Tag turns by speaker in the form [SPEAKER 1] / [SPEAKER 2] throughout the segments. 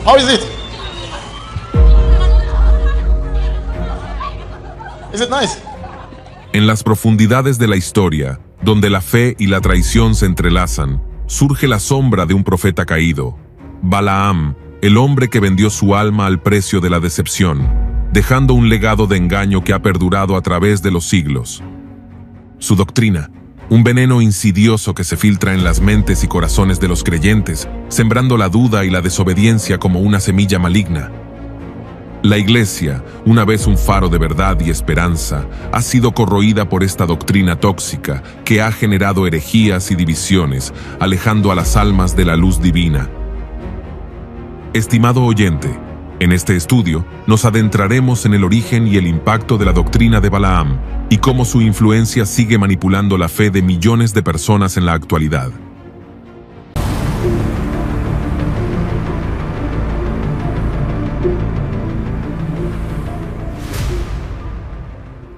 [SPEAKER 1] How is it? Is it nice?
[SPEAKER 2] En las profundidades de la historia, donde la fe y la traición se entrelazan, surge la sombra de un profeta caído, Balaam, el hombre que vendió su alma al precio de la decepción, dejando un legado de engaño que ha perdurado a través de los siglos. Su doctrina, un veneno insidioso que se filtra en las mentes y corazones de los creyentes, sembrando la duda y la desobediencia como una semilla maligna. La Iglesia, una vez un faro de verdad y esperanza, ha sido corroída por esta doctrina tóxica que ha generado herejías y divisiones, alejando a las almas de la luz divina. Estimado oyente, en este estudio nos adentraremos en el origen y el impacto de la doctrina de Balaam y cómo su influencia sigue manipulando la fe de millones de personas en la actualidad.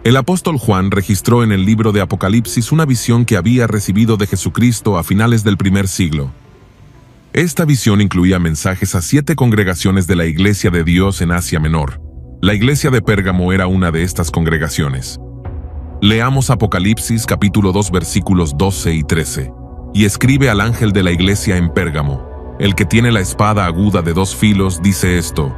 [SPEAKER 2] El apóstol Juan registró en el libro de Apocalipsis una visión que había recibido de Jesucristo a finales del primer siglo. Esta visión incluía mensajes a 7 congregaciones de la Iglesia de Dios en Asia Menor. La iglesia de Pérgamo era una de estas congregaciones. Leamos Apocalipsis capítulo 2 versículos 12 y 13. Y escribe al ángel de la iglesia en Pérgamo, el que tiene la espada aguda de 2 filos, dice esto: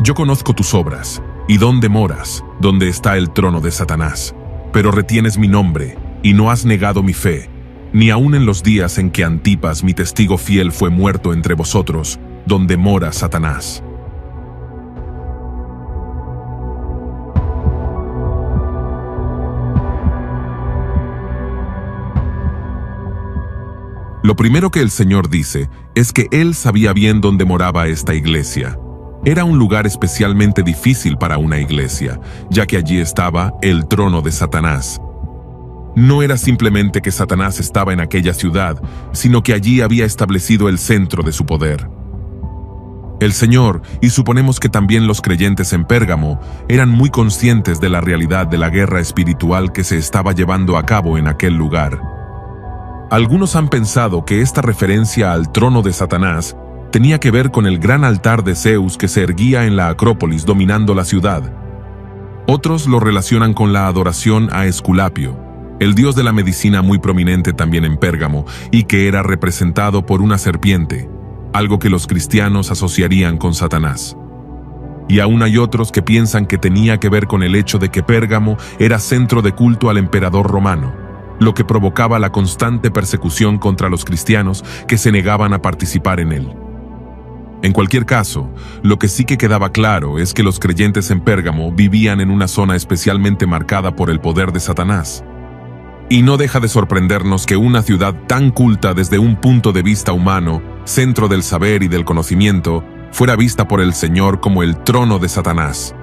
[SPEAKER 2] Yo conozco tus obras, y dónde moras, donde está el trono de Satanás. Pero retienes mi nombre, y no has negado mi fe, ni aun en los días en que Antipas, mi testigo fiel, fue muerto entre vosotros, donde mora Satanás. Lo primero que el Señor dice es que Él sabía bien dónde moraba esta iglesia. Era un lugar especialmente difícil para una iglesia, ya que allí estaba el trono de Satanás. No era simplemente que Satanás estaba en aquella ciudad, sino que allí había establecido el centro de su poder. El Señor, y suponemos que también los creyentes en Pérgamo, eran muy conscientes de la realidad de la guerra espiritual que se estaba llevando a cabo en aquel lugar. Algunos han pensado que esta referencia al trono de Satanás tenía que ver con el gran altar de Zeus que se erguía en la Acrópolis dominando la ciudad. Otros lo relacionan con la adoración a Esculapio, el dios de la medicina muy prominente también en Pérgamo, y que era representado por una serpiente, algo que los cristianos asociarían con Satanás. Y aún hay otros que piensan que tenía que ver con el hecho de que Pérgamo era centro de culto al emperador romano, lo que provocaba la constante persecución contra los cristianos que se negaban a participar en él. En cualquier caso, lo que sí que quedaba claro es que los creyentes en Pérgamo vivían en una zona especialmente marcada por el poder de Satanás. Y no deja de sorprendernos que una ciudad tan culta desde un punto de vista humano, centro del saber y del conocimiento, fuera vista por el Señor como el trono de Satanás.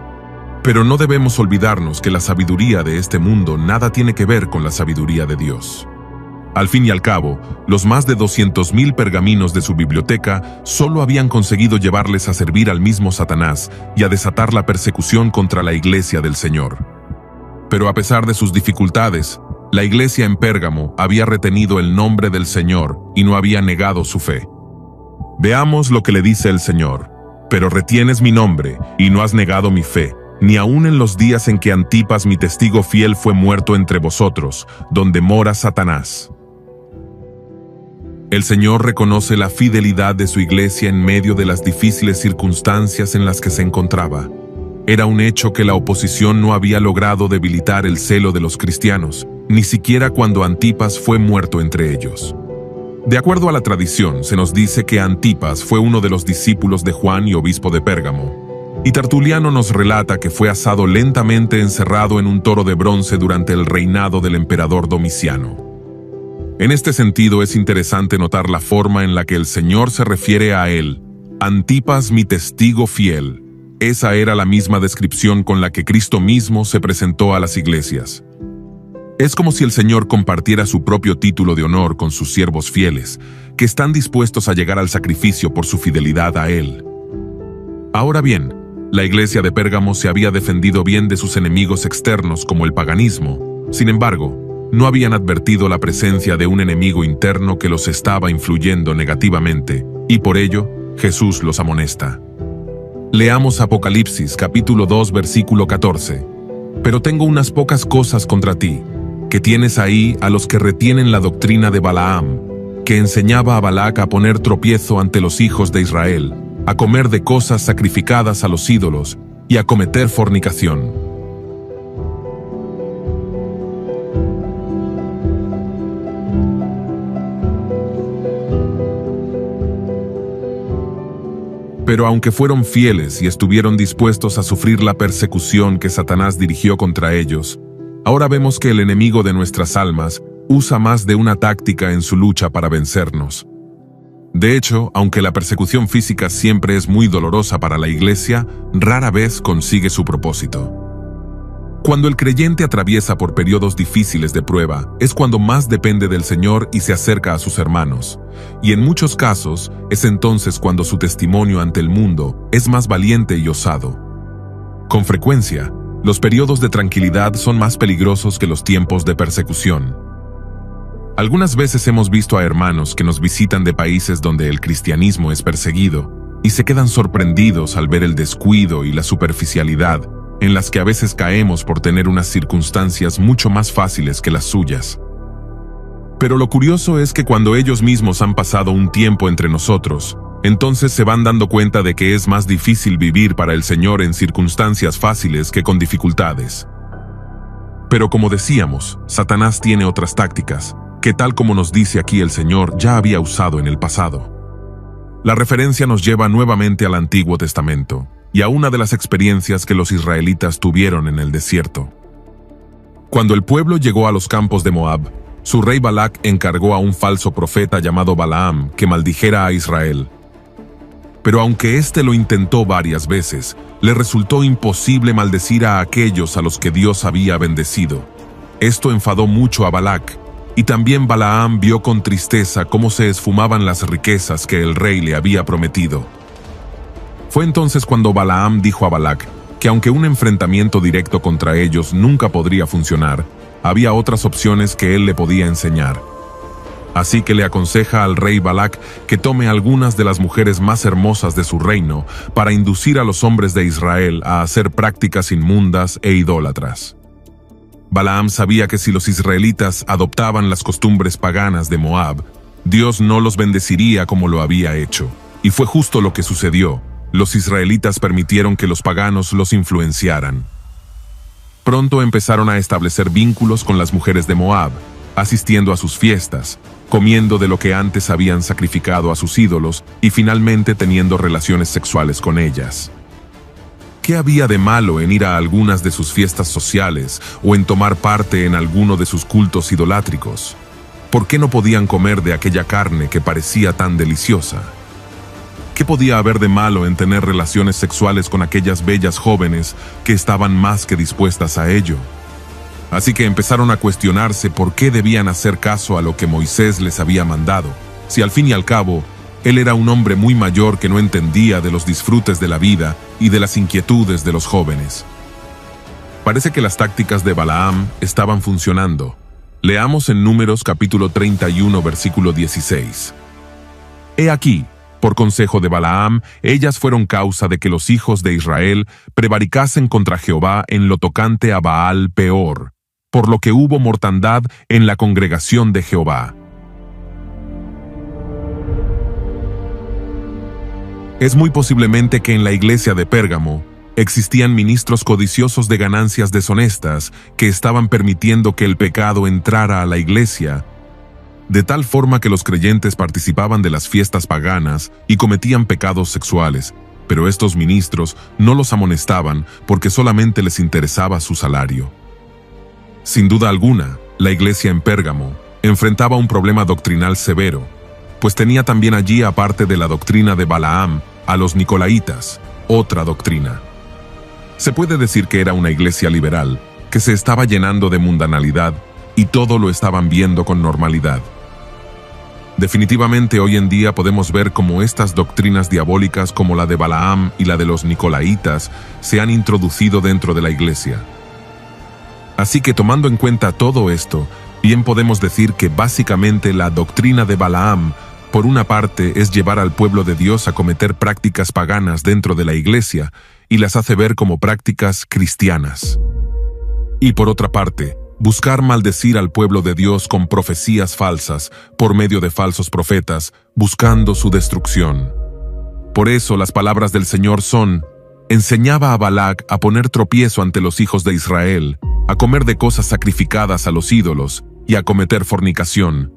[SPEAKER 2] Pero no debemos olvidarnos que la sabiduría de este mundo nada tiene que ver con la sabiduría de Dios. Al fin y al cabo, los más de 200,000 pergaminos de su biblioteca solo habían conseguido llevarles a servir al mismo Satanás y a desatar la persecución contra la iglesia del Señor. Pero a pesar de sus dificultades, la iglesia en Pérgamo había retenido el nombre del Señor y no había negado su fe. Veamos lo que le dice el Señor: Pero retienes mi nombre y no has negado mi fe, ni aun en los días en que Antipas, mi testigo fiel, fue muerto entre vosotros, donde mora Satanás. El Señor reconoce la fidelidad de su iglesia en medio de las difíciles circunstancias en las que se encontraba. Era un hecho que la oposición no había logrado debilitar el celo de los cristianos, ni siquiera cuando Antipas fue muerto entre ellos. De acuerdo a la tradición, se nos dice que Antipas fue uno de los discípulos de Juan y obispo de Pérgamo, y Tertuliano nos relata que fue asado lentamente encerrado en un toro de bronce durante el reinado del emperador Domiciano. En este sentido es interesante notar la forma en la que el Señor se refiere a él: Antipas, mi testigo fiel. Esa era la misma descripción con la que Cristo mismo se presentó a las iglesias. Es como si el Señor compartiera su propio título de honor con sus siervos fieles, que están dispuestos a llegar al sacrificio por su fidelidad a Él. Ahora bien, la iglesia de Pérgamo se había defendido bien de sus enemigos externos como el paganismo. Sin embargo, no habían advertido la presencia de un enemigo interno que los estaba influyendo negativamente, y por ello, Jesús los amonesta. Leamos Apocalipsis capítulo 2 versículo 14. Pero tengo unas pocas cosas contra ti, que tienes ahí a los que retienen la doctrina de Balaam, que enseñaba a Balac a poner tropiezo ante los hijos de Israel, a comer de cosas sacrificadas a los ídolos y a cometer fornicación. Pero aunque fueron fieles y estuvieron dispuestos a sufrir la persecución que Satanás dirigió contra ellos, ahora vemos que el enemigo de nuestras almas usa más de una táctica en su lucha para vencernos. De hecho, aunque la persecución física siempre es muy dolorosa para la iglesia, rara vez consigue su propósito. Cuando el creyente atraviesa por periodos difíciles de prueba, es cuando más depende del Señor y se acerca a sus hermanos. Y en muchos casos, es entonces cuando su testimonio ante el mundo es más valiente y osado. Con frecuencia, los periodos de tranquilidad son más peligrosos que los tiempos de persecución. Algunas veces hemos visto a hermanos que nos visitan de países donde el cristianismo es perseguido y se quedan sorprendidos al ver el descuido y la superficialidad en las que a veces caemos por tener unas circunstancias mucho más fáciles que las suyas. Pero lo curioso es que cuando ellos mismos han pasado un tiempo entre nosotros, entonces se van dando cuenta de que es más difícil vivir para el Señor en circunstancias fáciles que con dificultades. Pero como decíamos, Satanás tiene otras tácticas, que tal como nos dice aquí el Señor ya había usado en el pasado. La referencia nos lleva nuevamente al Antiguo Testamento, y a una de las experiencias que los israelitas tuvieron en el desierto. Cuando el pueblo llegó a los campos de Moab, su rey Balac encargó a un falso profeta llamado Balaam que maldijera a Israel. Pero aunque éste lo intentó varias veces, le resultó imposible maldecir a aquellos a los que Dios había bendecido. Esto enfadó mucho a Balac, y también Balaam vio con tristeza cómo se esfumaban las riquezas que el rey le había prometido. Fue entonces cuando Balaam dijo a Balac que aunque un enfrentamiento directo contra ellos nunca podría funcionar, había otras opciones que él le podía enseñar. Así que le aconseja al rey Balac que tome algunas de las mujeres más hermosas de su reino para inducir a los hombres de Israel a hacer prácticas inmundas e idólatras. Balaam sabía que si los israelitas adoptaban las costumbres paganas de Moab, Dios no los bendeciría como lo había hecho, y fue justo lo que sucedió. Los israelitas permitieron que los paganos los influenciaran. Pronto empezaron a establecer vínculos con las mujeres de Moab, asistiendo a sus fiestas, comiendo de lo que antes habían sacrificado a sus ídolos y finalmente teniendo relaciones sexuales con ellas. ¿Qué había de malo en ir a algunas de sus fiestas sociales o en tomar parte en alguno de sus cultos idolátricos? ¿Por qué no podían comer de aquella carne que parecía tan deliciosa? ¿Qué podía haber de malo en tener relaciones sexuales con aquellas bellas jóvenes que estaban más que dispuestas a ello? Así que empezaron a cuestionarse por qué debían hacer caso a lo que Moisés les había mandado, si al fin y al cabo, él era un hombre muy mayor que no entendía de los disfrutes de la vida y de las inquietudes de los jóvenes. Parece que las tácticas de Balaam estaban funcionando. Leamos en Números capítulo 31, versículo 16. He aquí, por consejo de Balaam, ellas fueron causa de que los hijos de Israel prevaricasen contra Jehová en lo tocante a Baal Peor, por lo que hubo mortandad en la congregación de Jehová. Es muy posiblemente que en la iglesia de Pérgamo existían ministros codiciosos de ganancias deshonestas que estaban permitiendo que el pecado entrara a la iglesia, de tal forma que los creyentes participaban de las fiestas paganas y cometían pecados sexuales, pero estos ministros no los amonestaban porque solamente les interesaba su salario. Sin duda alguna, la iglesia en Pérgamo enfrentaba un problema doctrinal severo, pues tenía también allí, aparte de la doctrina de Balaam, a los nicolaitas, otra doctrina. Se puede decir que era una iglesia liberal, que se estaba llenando de mundanalidad y todo lo estaban viendo con normalidad. Definitivamente hoy en día podemos ver cómo estas doctrinas diabólicas como la de Balaam y la de los nicolaitas se han introducido dentro de la iglesia. Así que tomando en cuenta todo esto, bien podemos decir que básicamente la doctrina de Balaam por una parte, es llevar al pueblo de Dios a cometer prácticas paganas dentro de la iglesia y las hace ver como prácticas cristianas. Y por otra parte, buscar maldecir al pueblo de Dios con profecías falsas por medio de falsos profetas, buscando su destrucción. Por eso las palabras del Señor son: enseñaba a Balac a poner tropiezo ante los hijos de Israel, a comer de cosas sacrificadas a los ídolos y a cometer fornicación.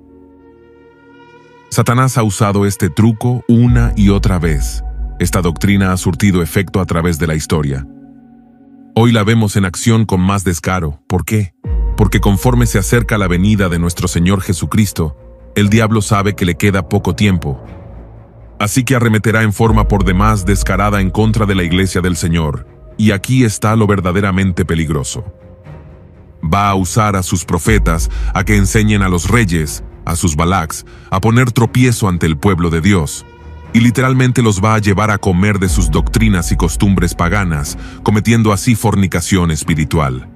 [SPEAKER 2] Satanás ha usado este truco una y otra vez. Esta doctrina ha surtido efecto a través de la historia. Hoy la vemos en acción con más descaro. ¿Por qué? Porque conforme se acerca la venida de nuestro Señor Jesucristo, el diablo sabe que le queda poco tiempo. Así que arremeterá en forma por demás descarada en contra de la iglesia del Señor. Y aquí está lo verdaderamente peligroso. Va a usar a sus profetas a que enseñen a los reyes, a sus Balacs, a poner tropiezo ante el pueblo de Dios, y literalmente los va a llevar a comer de sus doctrinas y costumbres paganas, cometiendo así fornicación espiritual.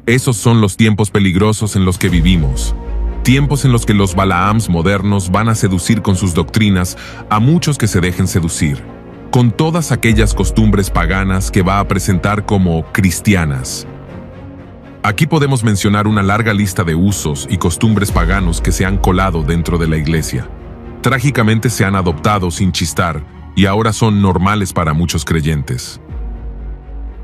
[SPEAKER 2] Esos son los tiempos peligrosos en los que vivimos, tiempos en los que los Balaams modernos van a seducir con sus doctrinas a muchos que se dejen seducir, con todas aquellas costumbres paganas que va a presentar como cristianas. Aquí podemos mencionar una larga lista de usos y costumbres paganos que se han colado dentro de la iglesia. Trágicamente se han adoptado sin chistar y ahora son normales para muchos creyentes.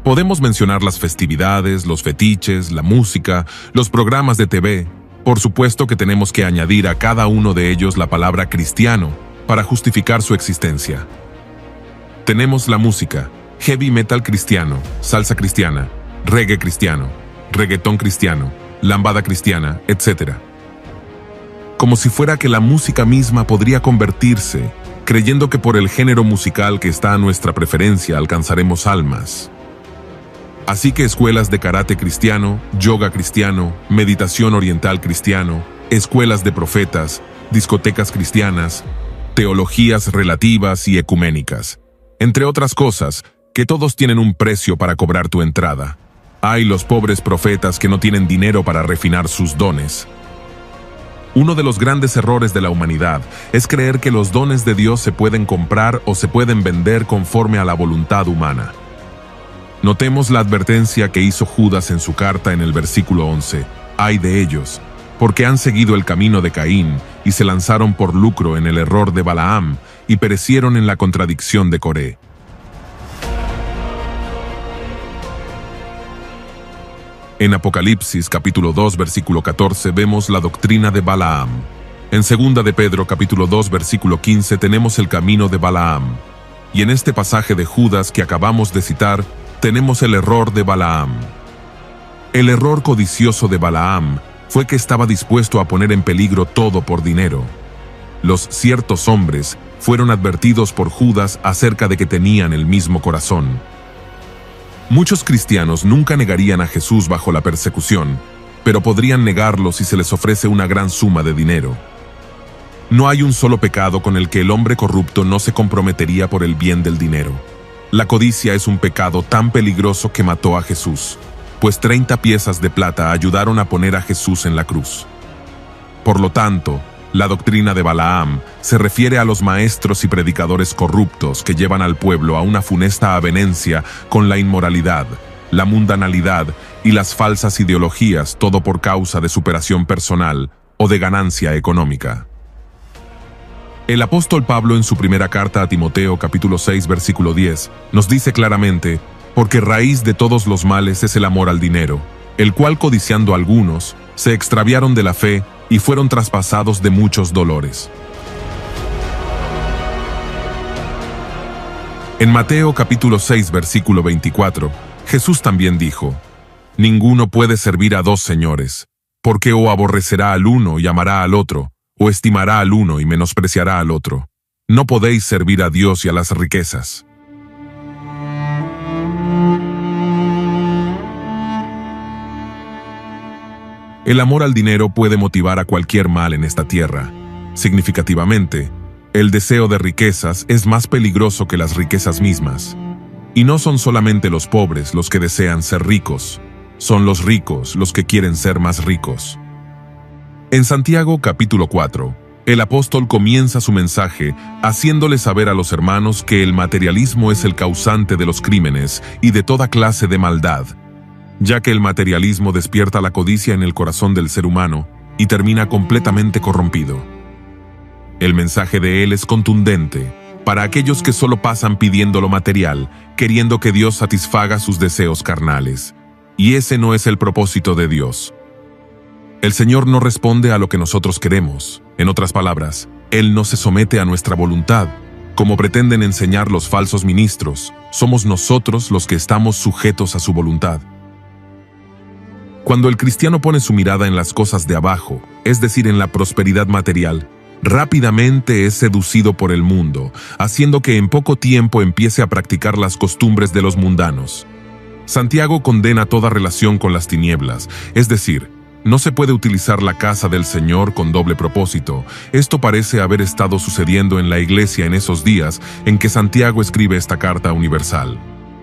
[SPEAKER 2] Podemos mencionar las festividades, los fetiches, la música, los programas de TV. Por supuesto que tenemos que añadir a cada uno de ellos la palabra cristiano para justificar su existencia. Tenemos la música, heavy metal cristiano, salsa cristiana, reggae cristiano, reggaetón cristiano, lambada cristiana, etc. Como si fuera que la música misma podría convertirse, creyendo que por el género musical que está a nuestra preferencia alcanzaremos almas. Así que escuelas de karate cristiano, yoga cristiano, meditación oriental cristiano, escuelas de profetas, discotecas cristianas, teologías relativas y ecuménicas, entre otras cosas, que todos tienen un precio para cobrar tu entrada. Hay los pobres profetas que no tienen dinero para refinar sus dones. Uno de los grandes errores de la humanidad es creer que los dones de Dios se pueden comprar o se pueden vender conforme a la voluntad humana. Notemos la advertencia que hizo Judas en su carta en el versículo 11. Ay de ellos, porque han seguido el camino de Caín y se lanzaron por lucro en el error de Balaam y perecieron en la contradicción de Coré. En Apocalipsis capítulo 2 versículo 14 vemos la doctrina de Balaam. En 2 de Pedro capítulo 2 versículo 15 tenemos el camino de Balaam. Y en este pasaje de Judas que acabamos de citar, tenemos el error de Balaam. El error codicioso de Balaam fue que estaba dispuesto a poner en peligro todo por dinero. Los ciertos hombres fueron advertidos por Judas acerca de que tenían el mismo corazón. Muchos cristianos nunca negarían a Jesús bajo la persecución, pero podrían negarlo si se les ofrece una gran suma de dinero. No hay un solo pecado con el que el hombre corrupto no se comprometería por el bien del dinero. La codicia es un pecado tan peligroso que mató a Jesús, pues 30 piezas de plata ayudaron a poner a Jesús en la cruz. Por lo tanto, la doctrina de Balaam se refiere a los maestros y predicadores corruptos que llevan al pueblo a una funesta avenencia con la inmoralidad, la mundanalidad y las falsas ideologías, todo por causa de superación personal o de ganancia económica. El apóstol Pablo en su primera carta a Timoteo capítulo 6 versículo 10 nos dice claramente: porque raíz de todos los males es el amor al dinero, el cual codiciando algunos, se extraviaron de la fe y fueron traspasados de muchos dolores. En Mateo capítulo 6 versículo 24, Jesús también dijo: ninguno puede servir a dos señores, porque o aborrecerá al uno y amará al otro, o estimará al uno y menospreciará al otro. No podéis servir a Dios y a las riquezas. El amor al dinero puede motivar a cualquier mal en esta tierra. Significativamente, el deseo de riquezas es más peligroso que las riquezas mismas. Y no son solamente los pobres los que desean ser ricos, son los ricos los que quieren ser más ricos. En Santiago capítulo 4, El apóstol comienza su mensaje haciéndole saber a los hermanos que el materialismo es el causante de los crímenes y de toda clase de maldad, ya que el materialismo despierta la codicia en el corazón del ser humano y termina completamente corrompido. El mensaje de él es contundente para aquellos que solo pasan pidiendo lo material, queriendo que Dios satisfaga sus deseos carnales. Y ese no es el propósito de Dios. El Señor no responde a lo que nosotros queremos. En otras palabras, Él no se somete a nuestra voluntad, como pretenden enseñar los falsos ministros. Somos nosotros los que estamos sujetos a su voluntad. Cuando el cristiano pone su mirada en las cosas de abajo, es decir, en la prosperidad material, rápidamente es seducido por el mundo, haciendo que en poco tiempo empiece a practicar las costumbres de los mundanos. Santiago condena toda relación con las tinieblas, es decir, no se puede utilizar la casa del Señor con doble propósito. Esto parece haber estado sucediendo en la iglesia en esos días en que Santiago escribe esta carta universal.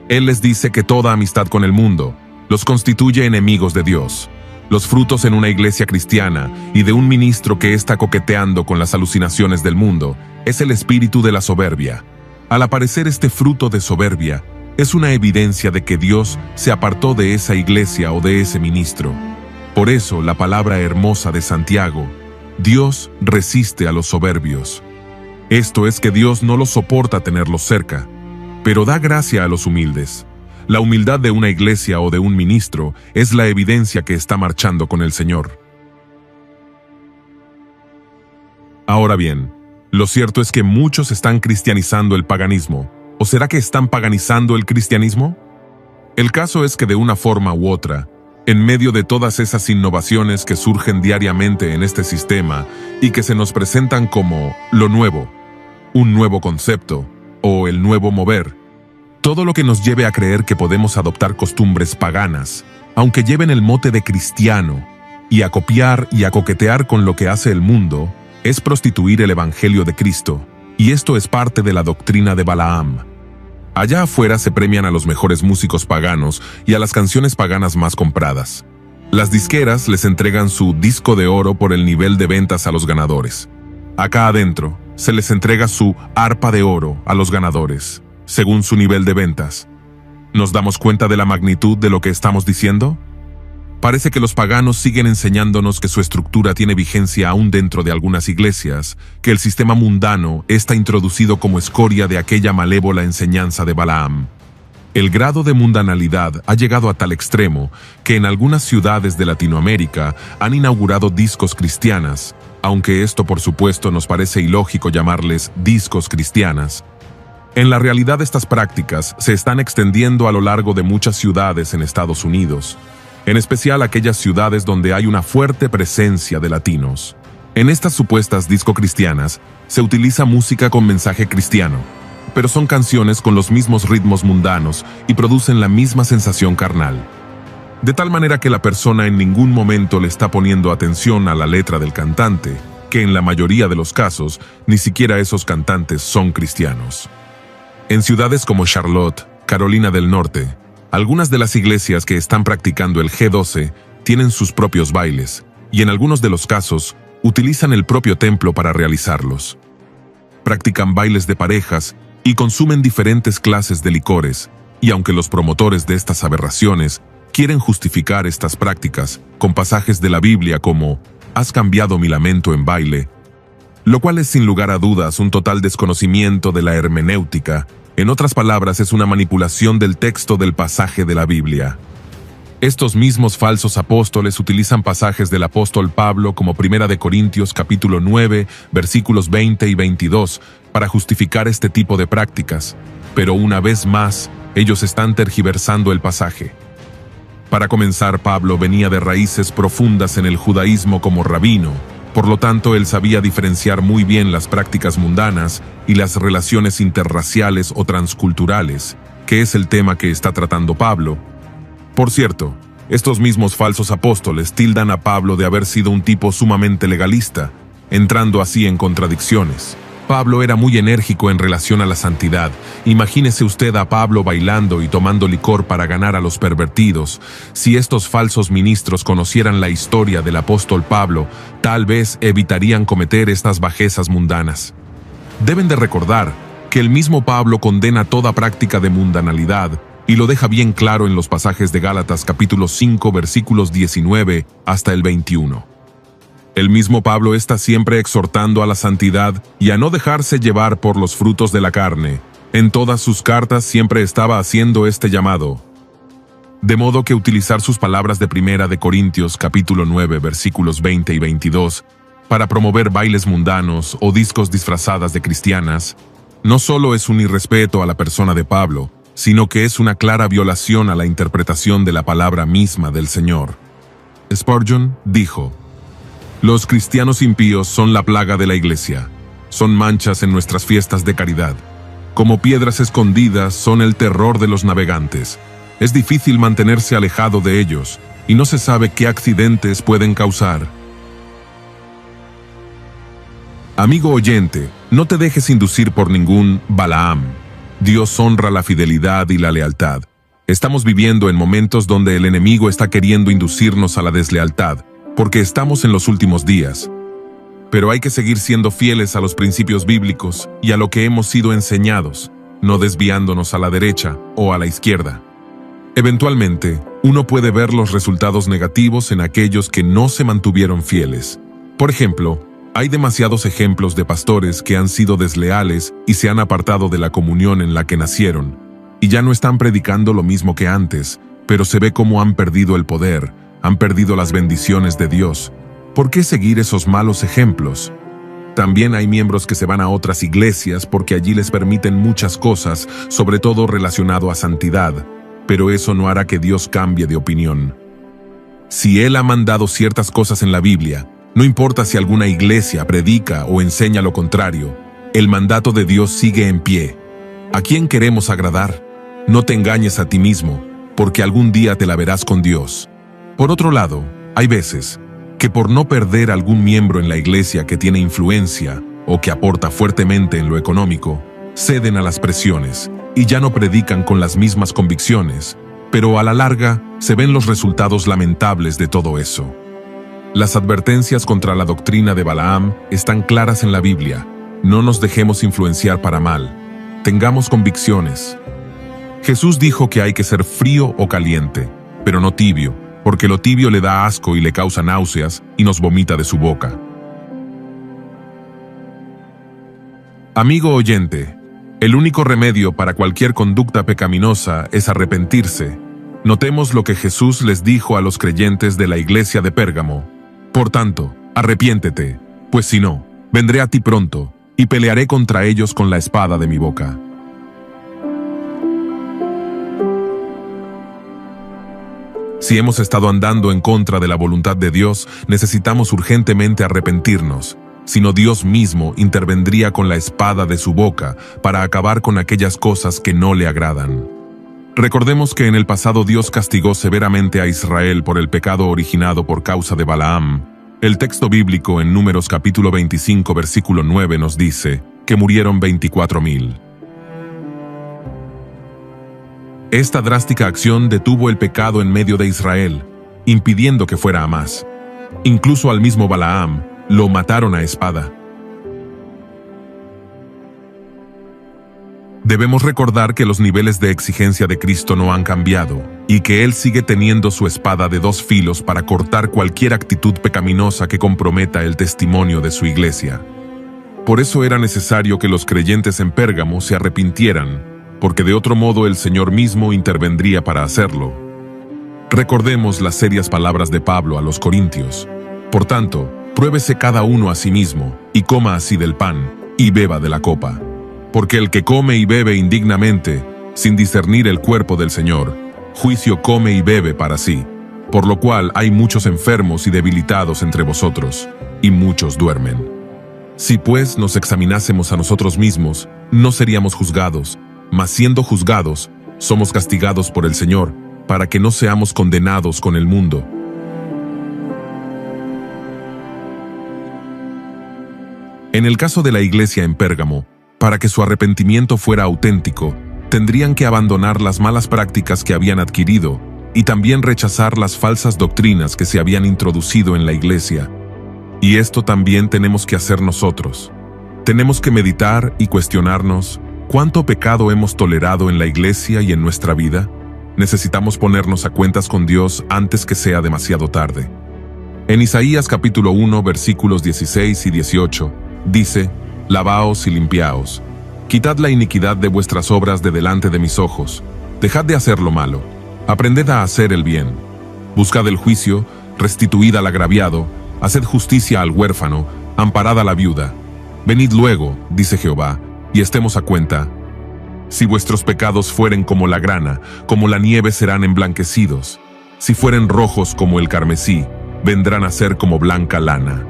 [SPEAKER 2] Él les dice que toda amistad con el mundo los constituye enemigos de Dios. Los frutos en una iglesia cristiana y de un ministro que está coqueteando con las alucinaciones del mundo es el espíritu de la soberbia. Al aparecer este fruto de soberbia, es una evidencia de que Dios se apartó de esa iglesia o de ese ministro. Por eso la palabra hermosa de Santiago: Dios resiste a los soberbios. Esto es que Dios no los soporta tenerlos cerca, pero da gracia a los humildes. La humildad de una iglesia o de un ministro es la evidencia que está marchando con el Señor. Ahora bien, lo cierto es que muchos están cristianizando el paganismo. ¿O será que están paganizando el cristianismo? El caso es que de una forma u otra, en medio de todas esas innovaciones que surgen diariamente en este sistema y que se nos presentan como lo nuevo, un nuevo concepto o el nuevo mover, todo lo que nos lleve a creer que podemos adoptar costumbres paganas, aunque lleven el mote de cristiano, y a copiar y a coquetear con lo que hace el mundo, es prostituir el Evangelio de Cristo, y esto es parte de la doctrina de Balaam. Allá afuera se premian a los mejores músicos paganos y a las canciones paganas más compradas. Las disqueras les entregan su disco de oro por el nivel de ventas a los ganadores. Acá adentro, se les entrega su arpa de oro a los ganadores, según su nivel de ventas. ¿Nos damos cuenta de la magnitud de lo que estamos diciendo? Parece que los paganos siguen enseñándonos que su estructura tiene vigencia aún dentro de algunas iglesias, que el sistema mundano está introducido como escoria de aquella malévola enseñanza de Balaam. El grado de mundanalidad ha llegado a tal extremo que en algunas ciudades de Latinoamérica han inaugurado discos cristianas, aunque esto por supuesto nos parece ilógico llamarles discos cristianas. En la realidad estas prácticas se están extendiendo a lo largo de muchas ciudades en Estados Unidos, en especial aquellas ciudades donde hay una fuerte presencia de latinos. En estas supuestas disco cristianas se utiliza música con mensaje cristiano, pero son canciones con los mismos ritmos mundanos y producen la misma sensación carnal. De tal manera que la persona en ningún momento le está poniendo atención a la letra del cantante, que en la mayoría de los casos ni siquiera esos cantantes son cristianos. En ciudades como Charlotte, Carolina del Norte, algunas de las iglesias que están practicando el G12 tienen sus propios bailes, y en algunos de los casos utilizan el propio templo para realizarlos. Practican bailes de parejas y consumen diferentes clases de licores, y aunque los promotores de estas aberraciones quieren justificar estas prácticas con pasajes de la Biblia como «Has cambiado mi lamento en baile», lo cual es sin lugar a dudas un total desconocimiento de la hermenéutica. En otras palabras, es una manipulación del texto del pasaje de la Biblia. Estos mismos falsos apóstoles utilizan pasajes del apóstol Pablo como 1 Corintios capítulo 9, versículos 20 y 22, para justificar este tipo de prácticas, pero una vez más, ellos están tergiversando el pasaje. Para comenzar, Pablo venía de raíces profundas en el judaísmo como rabino. Por lo tanto, él sabía diferenciar muy bien las prácticas mundanas y las relaciones interraciales o transculturales, que es el tema que está tratando Pablo. Por cierto, estos mismos falsos apóstoles tildan a Pablo de haber sido un tipo sumamente legalista, entrando así en contradicciones. Pablo era muy enérgico en relación a la santidad. Imagínese usted a Pablo bailando y tomando licor para ganar a los pervertidos. Si estos falsos ministros conocieran la historia del apóstol Pablo, tal vez evitarían cometer estas bajezas mundanas. Deben de recordar que el mismo Pablo condena toda práctica de mundanalidad y lo deja bien claro en los pasajes de Gálatas capítulo 5 versículos 19 hasta el 21. El mismo Pablo está siempre exhortando a la santidad y a no dejarse llevar por los frutos de la carne. En todas sus cartas siempre estaba haciendo este llamado. De modo que utilizar sus palabras de Primera de Corintios capítulo 9 versículos 20 y 22 para promover bailes mundanos o discos disfrazadas de cristianas, no solo es un irrespeto a la persona de Pablo, sino que es una clara violación a la interpretación de la palabra misma del Señor. Spurgeon dijo: los cristianos impíos son la plaga de la iglesia, son manchas en nuestras fiestas de caridad. Como piedras escondidas son el terror de los navegantes. Es difícil mantenerse alejado de ellos, y no se sabe qué accidentes pueden causar. Amigo oyente, no te dejes inducir por ningún Balaam. Dios honra la fidelidad y la lealtad. Estamos viviendo en momentos donde el enemigo está queriendo inducirnos a la deslealtad, porque estamos en los últimos días. Pero hay que seguir siendo fieles a los principios bíblicos y a lo que hemos sido enseñados, no desviándonos a la derecha o a la izquierda. Eventualmente, uno puede ver los resultados negativos en aquellos que no se mantuvieron fieles. Por ejemplo, hay demasiados ejemplos de pastores que han sido desleales y se han apartado de la comunión en la que nacieron, y ya no están predicando lo mismo que antes, pero se ve cómo han perdido el poder, han perdido las bendiciones de Dios. ¿Por qué seguir esos malos ejemplos? También hay miembros que se van a otras iglesias porque allí les permiten muchas cosas, sobre todo relacionado a santidad, pero eso no hará que Dios cambie de opinión. Si Él ha mandado ciertas cosas en la Biblia, no importa si alguna iglesia predica o enseña lo contrario, el mandato de Dios sigue en pie. ¿A quién queremos agradar? No te engañes a ti mismo, porque algún día te la verás con Dios. Por otro lado, hay veces que por no perder algún miembro en la iglesia que tiene influencia o que aporta fuertemente en lo económico, ceden a las presiones y ya no predican con las mismas convicciones, pero a la larga se ven los resultados lamentables de todo eso. Las advertencias contra la doctrina de Balaam están claras en la Biblia. No nos dejemos influenciar para mal. Tengamos convicciones. Jesús dijo que hay que ser frío o caliente, pero no tibio, porque lo tibio le da asco y le causa náuseas y nos vomita de su boca. Amigo oyente, el único remedio para cualquier conducta pecaminosa es arrepentirse. Notemos lo que Jesús les dijo a los creyentes de la iglesia de Pérgamo. Por tanto, arrepiéntete, pues si no, vendré a ti pronto y pelearé contra ellos con la espada de mi boca. Si hemos estado andando en contra de la voluntad de Dios, necesitamos urgentemente arrepentirnos. Si no, Dios mismo intervendría con la espada de su boca para acabar con aquellas cosas que no le agradan. Recordemos que en el pasado Dios castigó severamente a Israel por el pecado originado por causa de Balaam. El texto bíblico en Números capítulo 25 versículo 9 nos dice que murieron 24,000. Esta drástica acción detuvo el pecado en medio de Israel, impidiendo que fuera a más. Incluso al mismo Balaam lo mataron a espada. Debemos recordar que los niveles de exigencia de Cristo no han cambiado, y que Él sigue teniendo su espada de dos filos para cortar cualquier actitud pecaminosa que comprometa el testimonio de su iglesia. Por eso era necesario que los creyentes en Pérgamo se arrepintieran, porque de otro modo el Señor mismo intervendría para hacerlo. Recordemos las serias palabras de Pablo a los Corintios. Por tanto, pruébese cada uno a sí mismo, y coma así del pan, y beba de la copa. Porque el que come y bebe indignamente, sin discernir el cuerpo del Señor, juicio come y bebe para sí, por lo cual hay muchos enfermos y debilitados entre vosotros, y muchos duermen. Si pues nos examinásemos a nosotros mismos, no seríamos juzgados, mas siendo juzgados, somos castigados por el Señor, para que no seamos condenados con el mundo. En el caso de la iglesia en Pérgamo, para que su arrepentimiento fuera auténtico, tendrían que abandonar las malas prácticas que habían adquirido y también rechazar las falsas doctrinas que se habían introducido en la iglesia. Y esto también tenemos que hacer nosotros. Tenemos que meditar y cuestionarnos cuánto pecado hemos tolerado en la iglesia y en nuestra vida. Necesitamos ponernos a cuentas con Dios antes que sea demasiado tarde. En Isaías capítulo 1, versículos 16 y 18, dice: «Lavaos y limpiaos. Quitad la iniquidad de vuestras obras de delante de mis ojos. Dejad de hacer lo malo. Aprended a hacer el bien. Buscad el juicio, restituid al agraviado, haced justicia al huérfano, amparad a la viuda. Venid luego, dice Jehová, y estemos a cuenta. Si vuestros pecados fueren como la grana, como la nieve serán emblanquecidos. Si fueren rojos como el carmesí, vendrán a ser como blanca lana».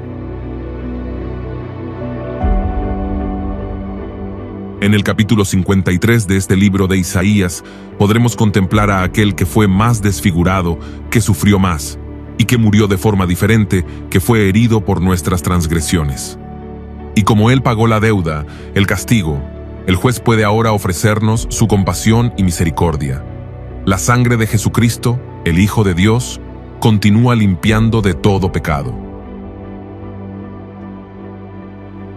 [SPEAKER 2] En el capítulo 53 de este libro de Isaías, podremos contemplar a aquel que fue más desfigurado, que sufrió más, y que murió de forma diferente, que fue herido por nuestras transgresiones. Y como Él pagó la deuda, el castigo, el juez puede ahora ofrecernos su compasión y misericordia. La sangre de Jesucristo, el Hijo de Dios, continúa limpiando de todo pecado.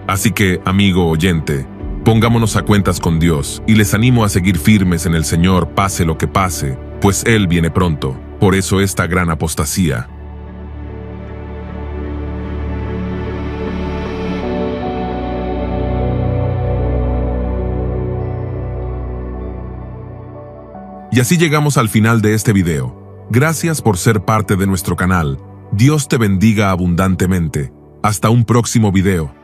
[SPEAKER 2] Así que, amigo oyente, pongámonos a cuentas con Dios y les animo a seguir firmes en el Señor, pase lo que pase, pues Él viene pronto. Por eso esta gran apostasía. Y así llegamos al final de este video. Gracias por ser parte de nuestro canal. Dios te bendiga abundantemente. Hasta un próximo video.